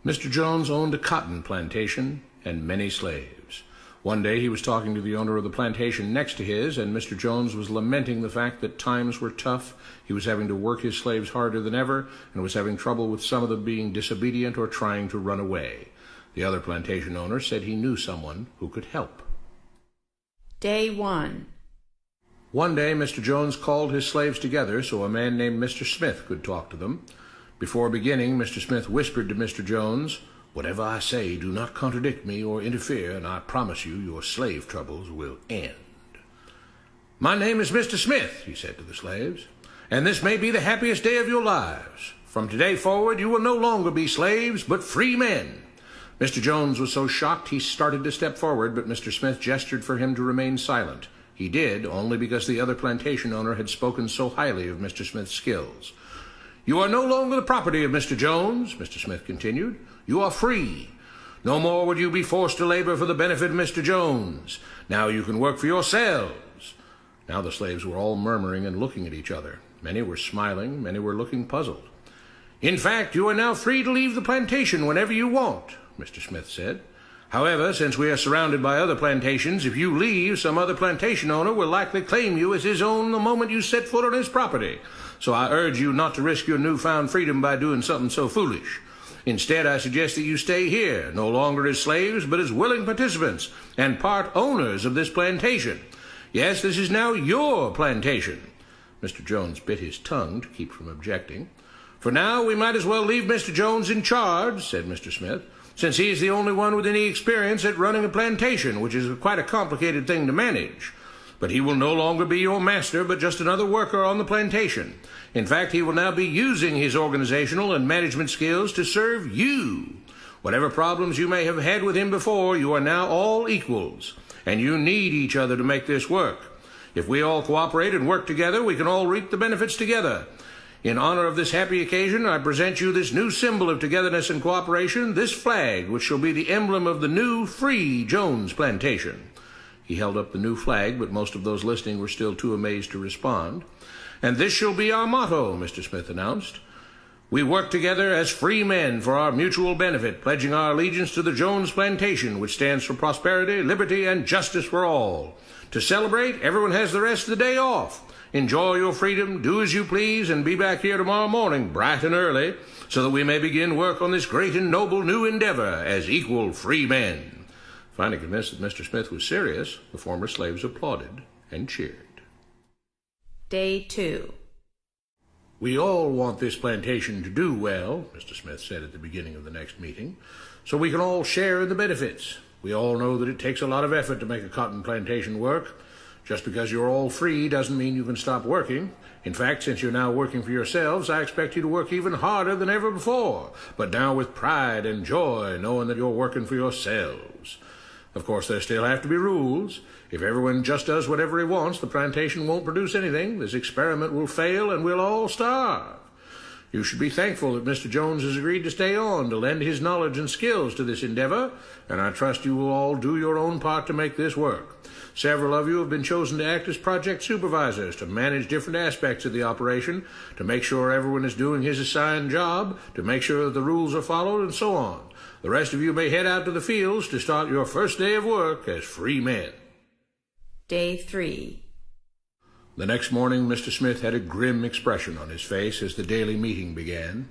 Mr. Jones owned a cotton plantation and many slaves. One day he was talking to the owner of the plantation next to his, and Mr. Jones was lamenting the fact that times were tough. He was having to work his slaves harder than ever, and was having trouble with some of them being disobedient or trying to run away. The other plantation owner said he knew someone who could help. Day 1. One day Mr. Jones called his slaves together so a man named Mr. Smith could talk to them. Before beginning, Mr. Smith whispered to Mr. Jones, "Whatever I say, do not contradict me or interfere, and I promise you your slave troubles will end." "My name is Mr. Smith," he said to the slaves, "and this may be the happiest day of your lives. From today forward you will no longer be slaves, but free men." Mr. Jones was so shocked he started to step forward, but Mr. Smith gestured for him to remain silent. He did, only because the other plantation owner had spoken so highly of Mr. Smith's skills. "You are no longer the property of Mr. Jones," Mr. Smith continued. "You are free. No more would you be forced to labor for the benefit of Mr. Jones. Now you can work for yourselves." Now the slaves were all murmuring and looking at each other. Many were smiling, many were looking puzzled. "In fact, you are now free to leave the plantation whenever you want," Mr. Smith said. "However, since we are surrounded by other plantations, if you leave, some other plantation owner will likely claim you as his own the moment you set foot on his property. So I urge you not to risk your newfound freedom by doing something so foolish. Instead, I suggest that you stay here, no longer as slaves, but as willing participants and part owners of this plantation. Yes, this is now your plantation." Mr. Jones bit his tongue to keep from objecting. "For now, we might as well leave Mr. Jones in charge," said Mr. Smith, "since he is the only one with any experience at running a plantation, which is quite a complicated thing to manage. But he will no longer be your master, but just another worker on the plantation. In fact, he will now be using his organizational and management skills to serve you. Whatever problems you may have had with him before, you are now all equals, and you need each other to make this work. If we all cooperate and work together, we can all reap the benefits together. In honor of this happy occasion, I present you this new symbol of togetherness and cooperation, this flag, which shall be the emblem of the new, free Jones plantation." He held up the new flag, but most of those listening were still too amazed to respond. "And this shall be our motto," Mr. Smith announced. "We work together as free men for our mutual benefit, pledging our allegiance to the Jones plantation, which stands for prosperity, liberty, and justice for all. To celebrate, everyone has the rest of the day off. Enjoy your freedom, do as you please, and be back here tomorrow morning, bright and early, so that we may begin work on this great and noble new endeavor as equal free men." Finally convinced that Mr. Smith was serious, the former slaves applauded and cheered. Day 2. "We all want this plantation to do well," Mr. Smith said at the beginning of the next meeting, "so we can all share in the benefits. We all know that it takes a lot of effort to make a cotton plantation work. Just because you're all free doesn't mean you can stop working. In fact, since you're now working for yourselves, I expect you to work even harder than ever before, but now with pride and joy, knowing that you're working for yourselves. Of course, there still have to be rules. If everyone just does whatever he wants, the plantation won't produce anything. This experiment will fail, and we'll all starve. You should be thankful that Mr. Jones has agreed to stay on to lend his knowledge and skills to this endeavor, and I trust you will all do your own part to make this work. Several of you have been chosen to act as project supervisors to manage different aspects of the operation, to make sure everyone is doing his assigned job, to make sure that the rules are followed, and so on. The rest of you may head out to the fields to start your first day of work as free men." Day 3. The next morning, Mr. Smith had a grim expression on his face as the daily meeting began.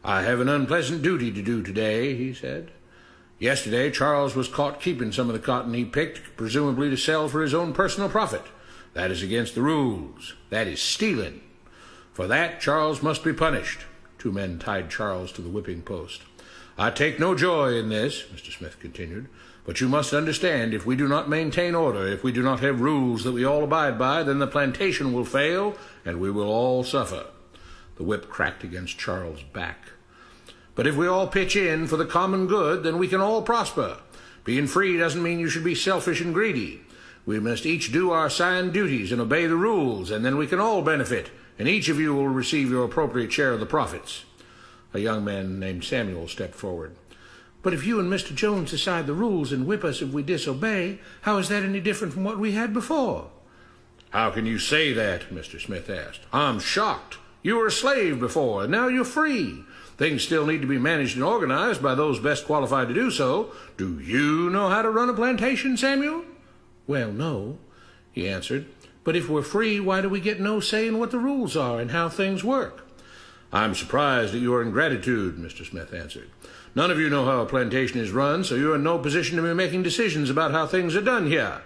"I have an unpleasant duty to do today," he said. "Yesterday, Charles was caught keeping some of the cotton he picked, presumably to sell for his own personal profit. That is against the rules. That is stealing. For that, Charles must be punished." 2 men tied Charles to the whipping post. "I take no joy in this," Mr. Smith continued, "but you must understand, if we do not maintain order, if we do not have rules that we all abide by, then the plantation will fail, and we will all suffer." The whip cracked against Charles' back. "But if we all pitch in for the common good, then we can all prosper. Being free doesn't mean you should be selfish and greedy. We must each do our assigned duties and obey the rules, and then we can all benefit, and each of you will receive your appropriate share of the profits." A young man named Samuel stepped forward. "But if you and Mr. Jones decide the rules and whip us if we disobey, how is that any different from what we had before?" "How can you say that?" Mr. Smith asked. "I'm shocked. You were a slave before, and now you're free. Things still need to be managed and organized by those best qualified to do so. Do you know how to run a plantation, Samuel?" "Well, no," he answered. "But if we're free, why do we get no say in what the rules are and how things work?" "I'm surprised at your ingratitude," Mr. Smith answered. "None of you know how a plantation is run, so you're in no position to be making decisions about how things are done here.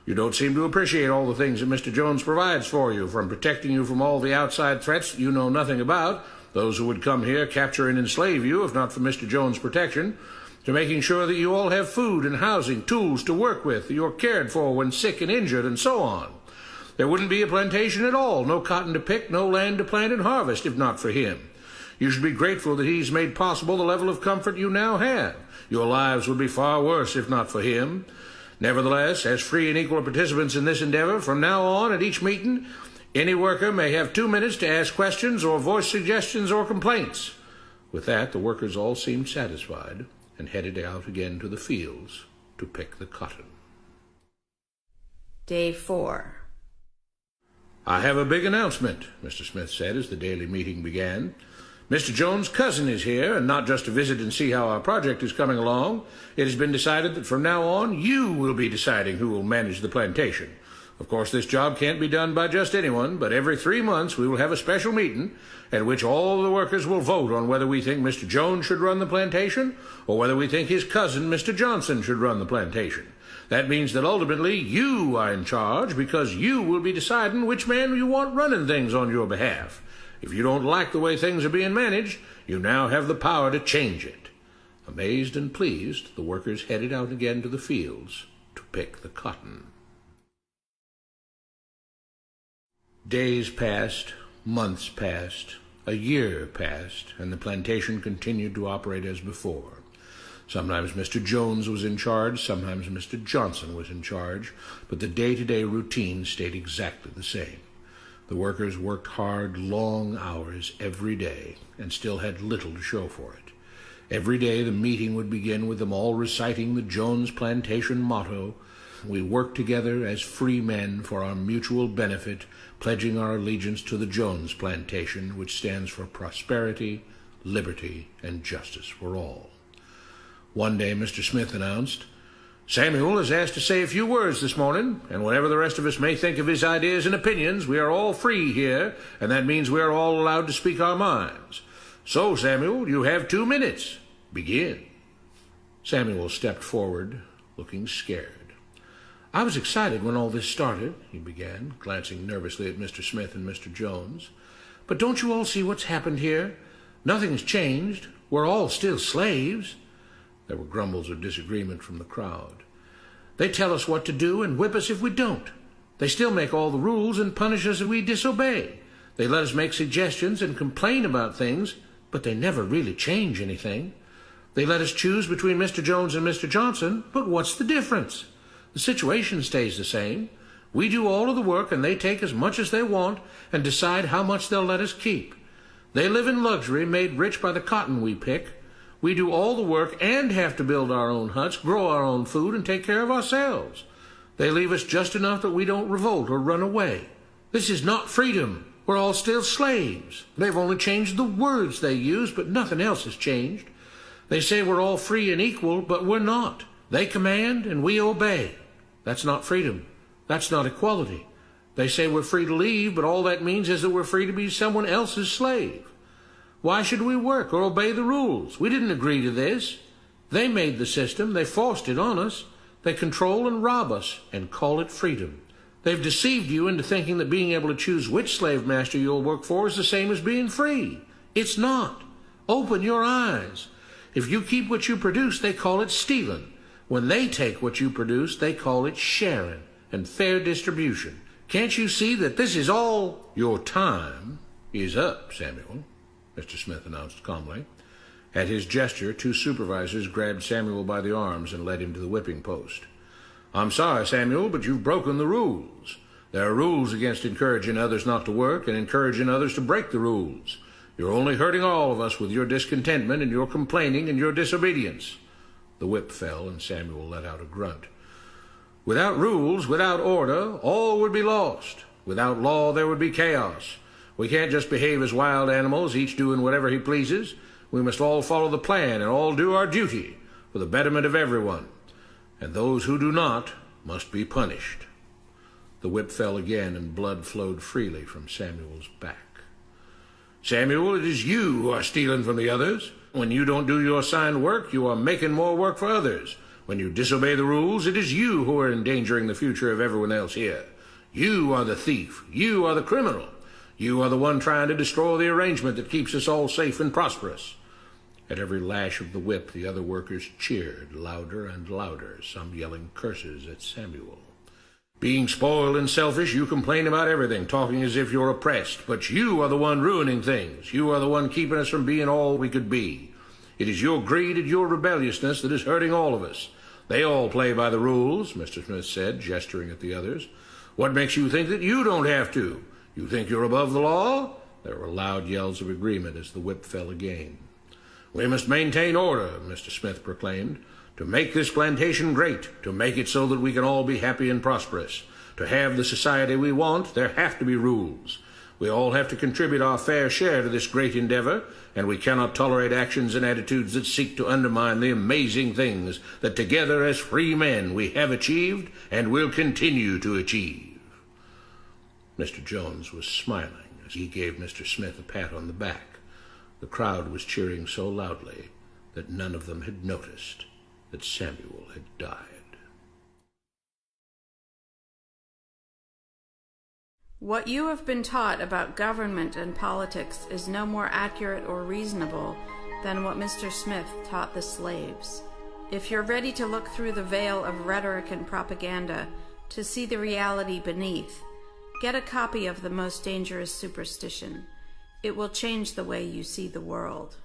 You don't seem to appreciate all the things that Mr. Jones provides for you, from protecting you from all the outside threats that you know nothing about, those who would come here, capture and enslave you if not for Mr. Jones' protection, to making sure that you all have food and housing, tools to work with, that you're cared for when sick and injured, and so on. There wouldn't be a plantation at all, no cotton to pick, no land to plant and harvest, if not for him. You should be grateful that he's made possible the level of comfort you now have. Your lives would be far worse if not for him. Nevertheless, as free and equal participants in this endeavor, from now on at each meeting, any worker may have 2 minutes to ask questions or voice suggestions or complaints." With that, the workers all seemed satisfied and headed out again to the fields to pick the cotton. Day 4. "I have a big announcement," Mr. Smith said as the daily meeting began. "Mr. Jones' cousin is here, and not just to visit and see how our project is coming along. It has been decided that from now on you will be deciding who will manage the plantation. Of course, this job can't be done by just anyone, but every 3 months we will have a special meeting at which all the workers will vote on whether we think Mr. Jones should run the plantation or whether we think his cousin, Mr. Johnson, should run the plantation. That means that ultimately you are in charge because you will be deciding which man you want running things on your behalf. If you don't like the way things are being managed, you now have the power to change it." Amazed and pleased, the workers headed out again to the fields to pick the cotton. Days passed, months passed, a year passed, and the plantation continued to operate as before. Sometimes Mr. Jones was in charge, sometimes Mr. Johnson was in charge, but the day-to-day routine stayed exactly the same. The workers worked hard, long hours every day, and still had little to show for it. Every day the meeting would begin with them all reciting the Jones Plantation motto, "We work together as free men for our mutual benefit, pledging our allegiance to the Jones Plantation, which stands for prosperity, liberty, and justice for all." One day Mr. Smith announced, "Samuel is asked to say a few words this morning, and whatever the rest of us may think of his ideas and opinions, we are all free here, and that means we are all allowed to speak our minds. So, Samuel, you have 2 minutes. Begin." Samuel stepped forward, looking scared. "I was excited when all this started," he began, glancing nervously at Mr. Smith and Mr. Jones. "But don't you all see what's happened here? Nothing's changed. We're all still slaves." There were grumbles of disagreement from the crowd. "They tell us what to do and whip us if we don't. They still make all the rules and punish us if we disobey. They let us make suggestions and complain about things, but they never really change anything. They let us choose between Mr. Jones and Mr. Johnson, but what's the difference? The situation stays the same. We do all of the work and they take as much as they want and decide how much they'll let us keep. They live in luxury, made rich by the cotton we pick. We do all the work and have to build our own huts, grow our own food, and take care of ourselves. They leave us just enough that we don't revolt or run away. This is not freedom. We're all still slaves. They've only changed the words they use, but nothing else has changed. They say we're all free and equal, but we're not. They command and we obey. That's not freedom. That's not equality. They say we're free to leave, but all that means is that we're free to be someone else's slave. Why should we work or obey the rules? We didn't agree to this. They made the system. They forced it on us. They control and rob us and call it freedom. They've deceived you into thinking that being able to choose which slave master you'll work for is the same as being free. It's not. Open your eyes. If you keep what you produce, they call it stealing. When they take what you produce, they call it sharing and fair distribution. Can't you see that this is all? Your time is up, Samuel, Mr. Smith announced calmly. At his gesture, 2 supervisors grabbed Samuel by the arms and led him to the whipping post. I'm sorry, Samuel, but you've broken the rules. There are rules against encouraging others not to work and encouraging others to break the rules. You're only hurting all of us with your discontentment and your complaining and your disobedience. The whip fell and Samuel let out a grunt. Without rules, without order, all would be lost. Without law, there would be chaos. We can't just behave as wild animals, each doing whatever he pleases. We must all follow the plan and all do our duty for the betterment of everyone, and those who do not must be punished. The whip fell again, and blood flowed freely from Samuel's back. Samuel, it is you who are stealing from the others. When you don't do your assigned work, you are making more work for others. When you disobey the rules, it is you who are endangering the future of everyone else here. You are the thief. You are the criminal. You are the one trying to destroy the arrangement that keeps us all safe and prosperous. At every lash of the whip, the other workers cheered louder and louder, some yelling curses at Samuel. Being spoiled and selfish, you complain about everything, talking as if you're oppressed. But you are the one ruining things. You are the one keeping us from being all we could be. It is your greed and your rebelliousness that is hurting all of us. They all play by the rules, Mr. Smith said, gesturing at the others. What makes you think that you don't have to? You think you're above the law? There were loud yells of agreement as the whip fell again. We must maintain order, Mr. Smith proclaimed, to make this plantation great, to make it so that we can all be happy and prosperous. To have the society we want, there have to be rules. We all have to contribute our fair share to this great endeavor, and we cannot tolerate actions and attitudes that seek to undermine the amazing things that together as free men we have achieved and will continue to achieve. Mr. Jones was smiling as he gave Mr. Smith a pat on the back. The crowd was cheering so loudly that none of them had noticed that Samuel had died. What you have been taught about government and politics is no more accurate or reasonable than what Mr. Smith taught the slaves. If you're ready to look through the veil of rhetoric and propaganda to see the reality beneath, get a copy of The Most Dangerous Superstition. It will change the way you see the world.